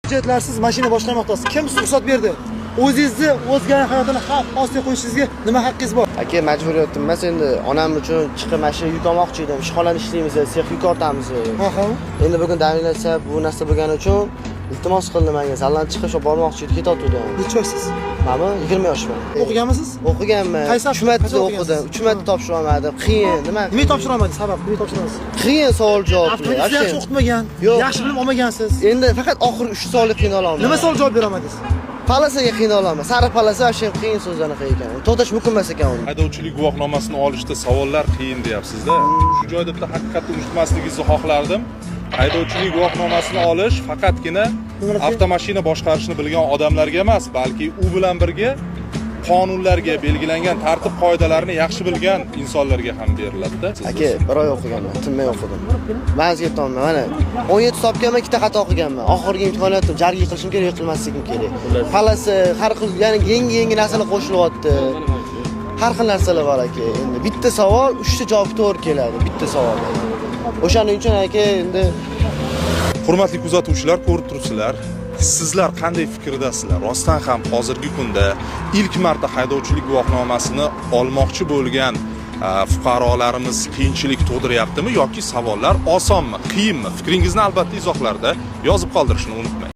Hujjatlarsiz mashina boshqarmoqdasiz. Kim ruxsat berdi? O'zingizni o'zganing hayotini xavf ostiga qo'yishingizga nima haqqingiz bor? Aka, majburiyatim emas, endi onam uchun chiqib mashina yuk olmoqchi edim. Ishxonada ishlaymiz, sex yuk ortamiz. Aha. Endi bugun daminatsiya bu narsa bo'lgani uchun iltimos qildim menga. Zaldan chiqish olib bormoqchi edik, ketayotgandim. Necha yoshsiz? Meni 20 yoshman. O'qiganmisiz? O'qiganman. Qaysi 3 marta o'qidim. 3 marta topshira olmadim. Qiyin, nima? Nima topshira olmadingiz? Sabab nima topshirasiz? Qiyin savol javoblar. Avtomobilni yaxshi o'qitmagan, yaxshi bilim olmagansiz. Endi faqat oxirgi 3 so'lga qiynalaman. Nima savol javob bera olmadingiz? Palasaga qiynalaman. Sariq palasa o'sha qiyin so'zlarni ekan. To'xtash mumkin emas ekan uni. Haydovchilik guvohnomasini olishda savollar qiyin deyapsiz-da. Shu joyda bitta haqiqatni unutmasligingizni xohlardim. Haydovchilik guvohnomasini olish faqatgina avtomashina boshqarishni bilgan odamlarga emas, balki u bilan birga qonunlarga belgilangan tartib qoidalarini yaxshi bilgan insonlarga ham beriladi-da. Aka, bir oy o'qiganman, tinmay o'qidim. Ba'zi yetolmay, mana 17 topganman, ikkita xato qilganman. Oxirgi imtihonatda jarga qilishim kerak, qilmasligim kerak. Palasi, har xil, ya'ni yangi narsalar qo'shilyapti. Har xil narsalar bor aka. Endi bitta savol 3 ta javob to'g'ri keladi, bitta savol. O'shaning uchun aka, endi Hurmatli kuzatuvchilar, ko'rib turibsizlar. Sizlar qanday fikrdasizlar? Rostdan ham hozirgi kunda ilk marta haydovchilik guvohnomasini olmoqchi bo'lgan fuqarolarimiz qiyinchilik tug'diryaptimi yoki savollar osonmi, qiyinmi? Fikringizni albatta izohlarda yozib qoldirishni unutmang.